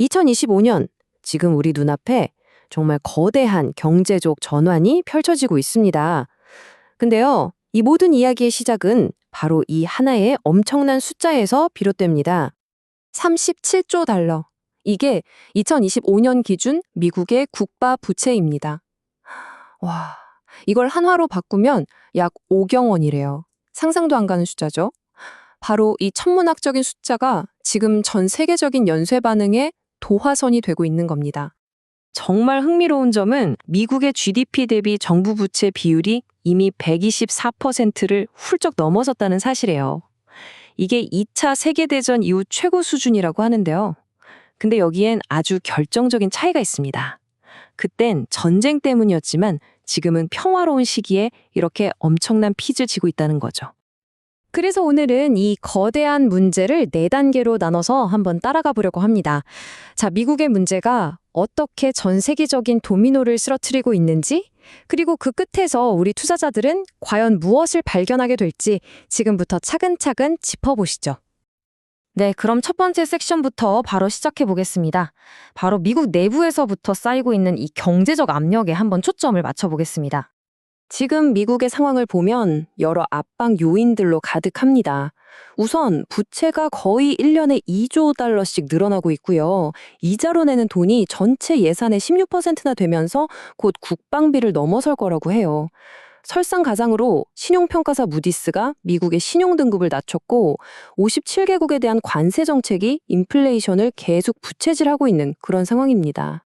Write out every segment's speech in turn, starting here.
2025년, 지금 우리 눈앞에 정말 거대한 경제적 전환이 펼쳐지고 있습니다. 근데요, 이 모든 이야기의 시작은 바로 이 하나의 엄청난 숫자에서 비롯됩니다. 37조 달러. 이게 2025년 기준 미국의 국가 부채입니다. 와, 이걸 한화로 바꾸면 약 5경 원이래요. 상상도 안 가는 숫자죠? 바로 이 천문학적인 숫자가 지금 전 세계적인 연쇄 반응의 도화선이 되고 있는 겁니다. 정말 흥미로운 점은 미국의 GDP 대비 정부 부채 비율이 이미 124%를 훌쩍 넘어섰다는 사실이에요. 이게 2차 세계대전 이후 최고 수준이라고 하는데요. 근데 여기엔 아주 결정적인 차이가 있습니다. 그땐 전쟁 때문이었지만 지금은 평화로운 시기에 이렇게 엄청난 빚을 지고 있다는 거죠. 그래서 오늘은 이 거대한 문제를 4단계로 나눠서 한번 따라가 보려고 합니다. 자, 미국의 문제가 어떻게 전 세계적인 도미노를 쓰러뜨리고 있는지, 그리고 그 끝에서 우리 투자자들은 과연 무엇을 발견하게 될지 지금부터 차근차근 짚어보시죠. 네, 그럼 첫 번째 섹션부터 바로 시작해 보겠습니다. 바로 미국 내부에서부터 쌓이고 있는 이 경제적 압력에 한번 초점을 맞춰 보겠습니다. 지금 미국의 상황을 보면 여러 압박 요인들로 가득합니다. 우선 부채가 거의 1년에 2조 달러씩 늘어나고 있고요. 이자로 내는 돈이 전체 예산의 16%나 되면서 곧 국방비를 넘어설 거라고 해요. 설상가상으로 신용평가사 무디스가 미국의 신용등급을 낮췄고 57개국에 대한 관세 정책이 인플레이션을 계속 부채질하고 있는 그런 상황입니다.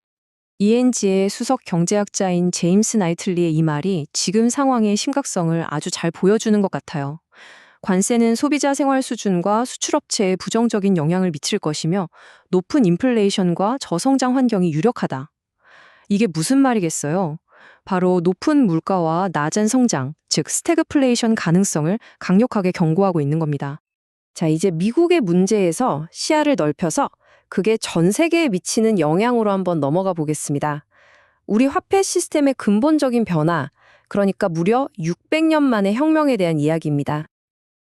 ENG의 수석 경제학자인 제임스 나이틀리의 이 말이 지금 상황의 심각성을 아주 잘 보여주는 것 같아요. 관세는 소비자 생활 수준과 수출업체에 부정적인 영향을 미칠 것이며 높은 인플레이션과 저성장 환경이 유력하다. 이게 무슨 말이겠어요? 바로 높은 물가와 낮은 성장, 즉 스태그플레이션 가능성을 강력하게 경고하고 있는 겁니다. 자, 이제 미국의 문제에서 시야를 넓혀서 그게 전 세계에 미치는 영향으로 한번 넘어가 보겠습니다. 우리 화폐 시스템의 근본적인 변화, 그러니까 무려 600년 만의 혁명에 대한 이야기입니다.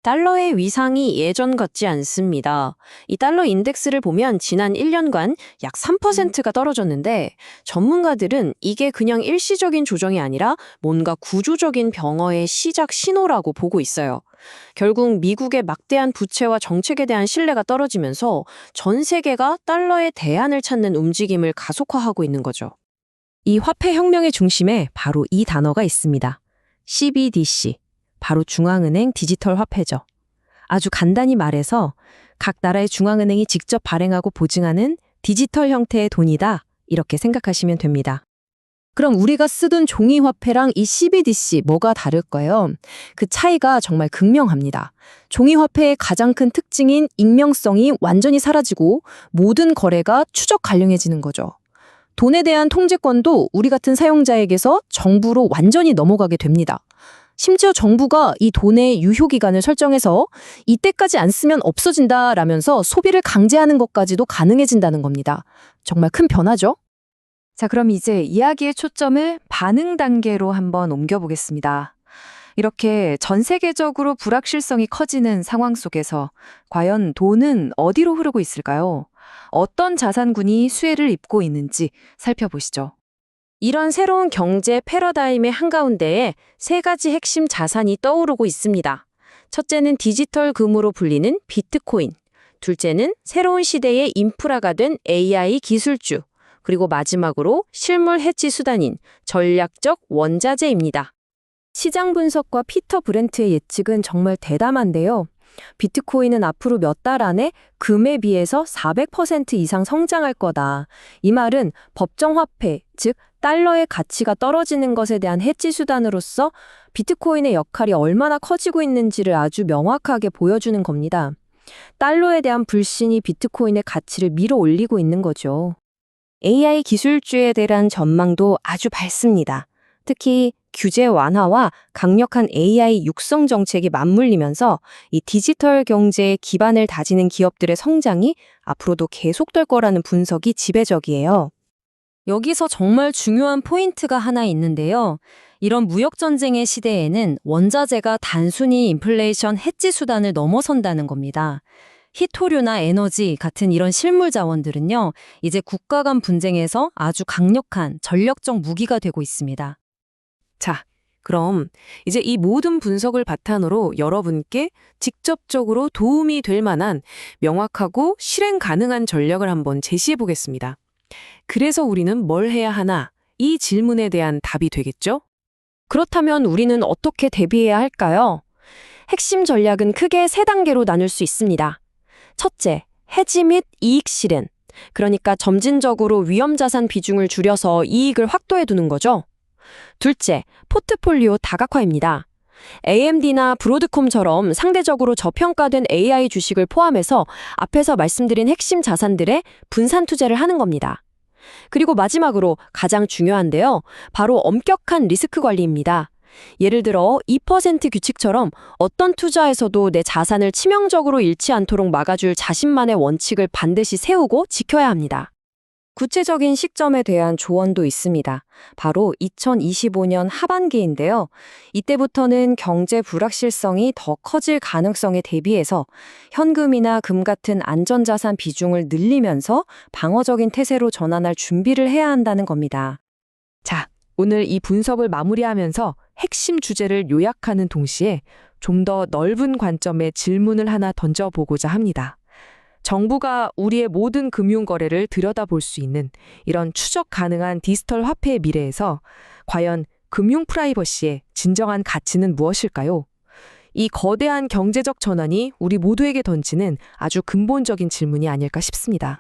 달러의 위상이 예전 같지 않습니다. 이 달러 인덱스를 보면 지난 1년간 약 3%가 떨어졌는데 전문가들은 이게 그냥 일시적인 조정이 아니라 뭔가 구조적인 병허의 시작 신호라고 보고 있어요. 결국 미국의 막대한 부채와 정책에 대한 신뢰가 떨어지면서 전 세계가 달러의 대안을 찾는 움직임을 가속화하고 있는 거죠. 이 화폐 혁명의 중심에 바로 이 단어가 있습니다. CBDC. 바로 중앙은행 디지털 화폐죠. 아주 간단히 말해서 각 나라의 중앙은행이 직접 발행하고 보증하는 디지털 형태의 돈이다. 이렇게 생각하시면 됩니다. 그럼 우리가 쓰던 종이 화폐랑 이 CBDC 뭐가 다를까요? 그 차이가 정말 극명합니다. 종이 화폐의 가장 큰 특징인 익명성이 완전히 사라지고 모든 거래가 추적 가능해지는 거죠. 돈에 대한 통제권도 우리 같은 사용자에게서 정부로 완전히 넘어가게 됩니다. 심지어 정부가 이 돈의 유효기간을 설정해서 이때까지 안 쓰면 없어진다라면서 소비를 강제하는 것까지도 가능해진다는 겁니다. 정말 큰 변화죠? 자, 그럼 이제 이야기의 초점을 반응 단계로 한번 옮겨보겠습니다. 이렇게 전 세계적으로 불확실성이 커지는 상황 속에서 과연 돈은 어디로 흐르고 있을까요? 어떤 자산군이 수혜를 입고 있는지 살펴보시죠. 이런 새로운 경제 패러다임의 한가운데에 3가지 핵심 자산이 떠오르고 있습니다. 첫째는 디지털 금으로 불리는 비트코인, 둘째는 새로운 시대의 인프라가 된 AI 기술주, 그리고 마지막으로 실물 해지 수단인 전략적 원자재입니다. 시장 분석과 피터 브렌트의 예측은 정말 대담한데요. 비트코인은 앞으로 몇 달 안에 금에 비해서 400% 이상 성장할 거다. 이 말은 법정 화폐, 즉 달러의 가치가 떨어지는 것에 대한 해지 수단으로서 비트코인의 역할이 얼마나 커지고 있는지를 아주 명확하게 보여주는 겁니다. 달러에 대한 불신이 비트코인의 가치를 밀어 올리고 있는 거죠. AI 기술주에 대한 전망도 아주 밝습니다. 특히 규제 완화와 강력한 AI 육성 정책이 맞물리면서 이 디지털 경제의 기반을 다지는 기업들의 성장이 앞으로도 계속될 거라는 분석이 지배적이에요. 여기서 정말 중요한 포인트가 하나 있는데요. 이런 무역전쟁의 시대에는 원자재가 단순히 인플레이션 해지 수단을 넘어선다는 겁니다. 희토류나 에너지 같은 이런 실물 자원들은요, 이제 국가 간 분쟁에서 아주 강력한 전력적 무기가 되고 있습니다. 자, 그럼 이제 이 모든 분석을 바탕으로 여러분께 직접적으로 도움이 될 만한 명확하고 실행 가능한 전략을 한번 제시해 보겠습니다. 그래서 우리는 뭘 해야 하나? 이 질문에 대한 답이 되겠죠? 그렇다면 우리는 어떻게 대비해야 할까요? 핵심 전략은 크게 세 단계로 나눌 수 있습니다. 첫째, 해지 및 이익 실현. 그러니까 점진적으로 위험자산 비중을 줄여서 이익을 확보해 두는 거죠. 둘째, 포트폴리오 다각화입니다. AMD나 브로드콤처럼 상대적으로 저평가된 AI 주식을 포함해서 앞에서 말씀드린 핵심 자산들에 분산 투자를 하는 겁니다. 그리고 마지막으로 가장 중요한데요. 바로 엄격한 리스크 관리입니다. 예를 들어 2% 규칙처럼 어떤 투자에서도 내 자산을 치명적으로 잃지 않도록 막아줄 자신만의 원칙을 반드시 세우고 지켜야 합니다. 구체적인 시점에 대한 조언도 있습니다. 바로 2025년 하반기인데요. 이때부터는 경제 불확실성이 더 커질 가능성에 대비해서 현금이나 금 같은 안전자산 비중을 늘리면서 방어적인 태세로 전환할 준비를 해야 한다는 겁니다. 자, 오늘 이 분석을 마무리하면서 핵심 주제를 요약하는 동시에 좀 더 넓은 관점의 질문을 하나 던져보고자 합니다. 정부가 우리의 모든 금융 거래를 들여다볼 수 있는 이런 추적 가능한 디지털 화폐의 미래에서 과연 금융 프라이버시의 진정한 가치는 무엇일까요? 이 거대한 경제적 전환이 우리 모두에게 던지는 아주 근본적인 질문이 아닐까 싶습니다.